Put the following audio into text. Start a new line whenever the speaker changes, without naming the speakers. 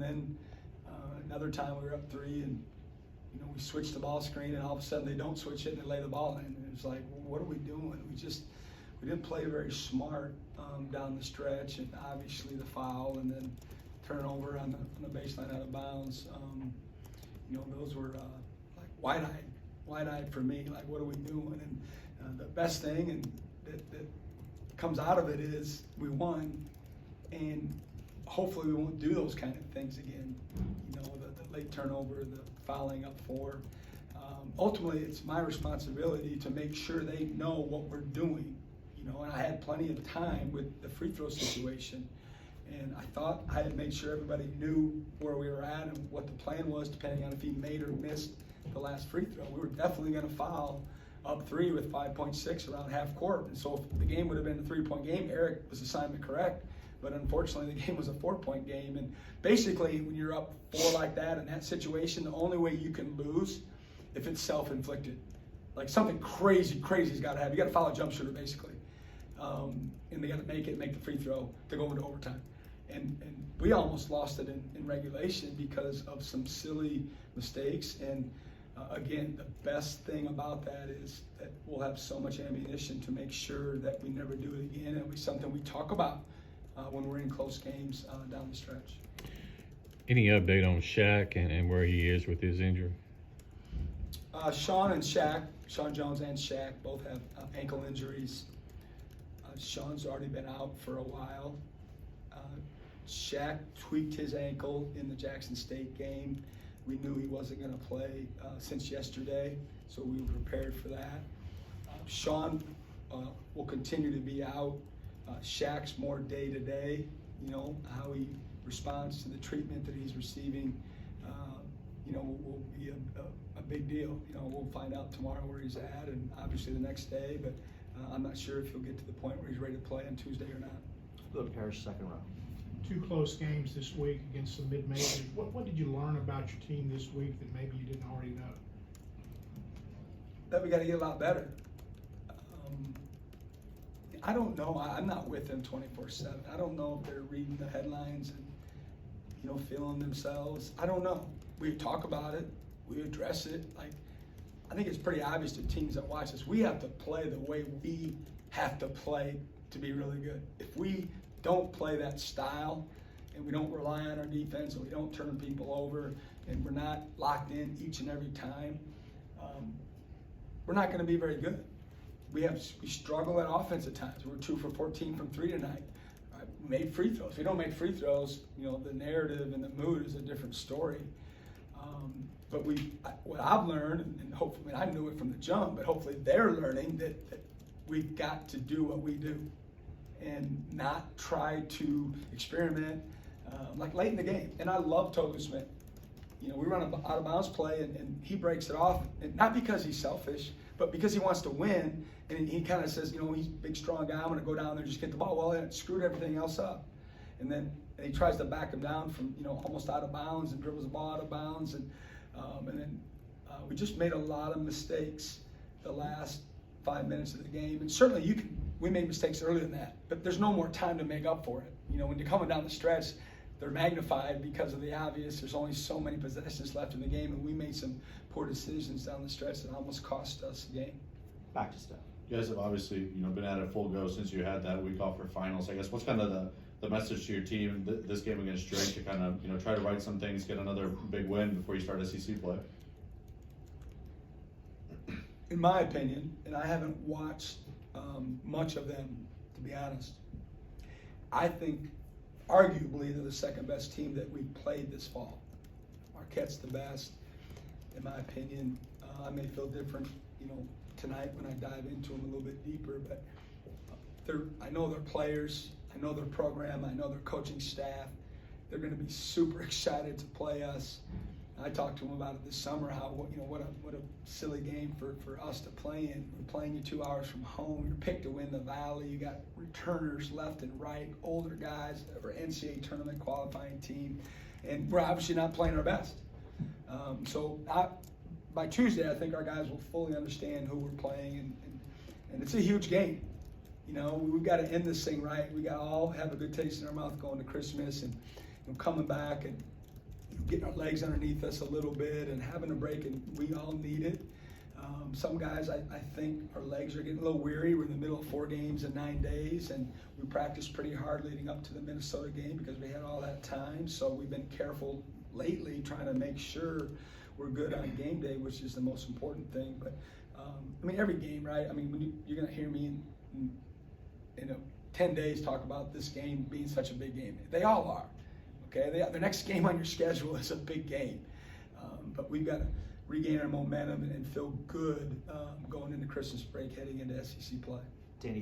Then another time we were up 3 and we switched the ball screen and all of a sudden they don't switch it and they lay the ball in. And it's like, well, what are we doing? We didn't play very smart down the stretch, and obviously the foul and then turnover on the baseline out of bounds. Those were like wide-eyed for me. Like, what are we doing? And the best thing and that comes out of it is we won, and hopefully we won't do those kind of things again. The late turnover, the fouling up 4. Ultimately, it's my responsibility to make sure they know what we're doing. And I had plenty of time with the free throw situation, and I thought I had made sure everybody knew where we were at and what the plan was, depending on if he made or missed the last free throw. We were definitely going to foul up 3 with 5.6 around half court, and so if the game would have been a 3-point game, Eric was assignment correct. But unfortunately, the game was a 4-point game. And basically, when you're up 4 like that in that situation, the only way you can lose if it's self-inflicted. Like something crazy's got to happen. You got to foul a jump shooter, basically. And they got to make the free throw to go into overtime. And we almost lost it in regulation because of some silly mistakes. And again, the best thing about that is that we'll have so much ammunition to make sure that we never do it again. It'll be something we talk about when we're in close games down the stretch.
Any update on Shaq and where he is with his injury?
Sean Jones and Shaq both have ankle injuries. Sean's already been out for a while. Shaq tweaked his ankle in the Jackson State game. We knew he wasn't going to play since yesterday, so we were prepared for that. Sean will continue to be out. Shaq's more day-to-day, how he responds to the treatment that he's receiving, will be a big deal. We'll find out tomorrow where he's at and obviously the next day, but I'm not sure if he'll get to the point where he's ready to play on Tuesday or not.
Philip Parrish, second row.
2 close games this week against some mid-majors. What did you learn about your team this week that maybe you didn't already know?
That we got to get a lot better. I don't know. I'm not with them 24/7. I don't know if they're reading the headlines and feeling themselves. I don't know. We talk about it. We address it. I think it's pretty obvious to teams that watch us. We have to play the way we have to play to be really good. If we don't play that style and we don't rely on our defense and we don't turn people over and we're not locked in each and every time, we're not going to be very good. We struggle at offense at times. We're 2 for 14 from 3 tonight. We made free throws. If we don't make free throws, the narrative and the mood is a different story. But what I've learned, and hopefully I knew it from the jump, but hopefully they're learning that we've got to do what we do and not try to experiment like late in the game. And I love Tolu Smith. We run an out of bounds play and he breaks it off, and not because he's selfish, but because he wants to win. And he kind of says, he's a big, strong guy. I'm going to go down there and just get the ball. Well, it screwed everything else up. And then he tries to back him down from, almost out of bounds and dribbles the ball out of bounds. And then we just made a lot of mistakes the last 5 minutes of the game. And certainly we made mistakes earlier than that, but there's no more time to make up for it. When you're coming down the stretch, they're magnified because of the obvious. There's only so many possessions left in the game, and we made some poor decisions down the stretch that almost cost us the game.
Back to Steph.
You guys have obviously, been at it full go since you had that week off for finals. I guess what's kind of the message to your team this game against Drake to kind of, try to right some things, get another big win before you start SEC play?
In my opinion, and I haven't watched much of them, to be honest, I think arguably they're the second best team that we played this fall. Marquette's the best, in my opinion. I may feel different, tonight when I dive into them a little bit deeper, but I know their players, I know their program, I know their coaching staff. They're going to be super excited to play us. I talked to them about it this summer, how what a silly game for us to play in. We're playing you 2 hours from home. You're picked to win the Valley. You got returners left and right, older guys that were NCAA tournament qualifying team, and we're obviously not playing our best. By Tuesday, I think our guys will fully understand who we're playing, and it's a huge game. We've got to end this thing right. We got to all have a good taste in our mouth going to Christmas and coming back and getting our legs underneath us a little bit and having a break, and we all need it. Some guys, I think our legs are getting a little weary. We're in the middle of 4 games in 9 days, and we practiced pretty hard leading up to the Minnesota game because we had all that time. So we've been careful lately trying to make sure we're good on game day, which is the most important thing. But I mean, every game, right? I mean, when you're going to hear me in 10 days talk about this game being such a big game. They all are. Okay, the next game on your schedule is a big game, but we've got to regain our momentum and feel good going into Christmas break, heading into SEC play.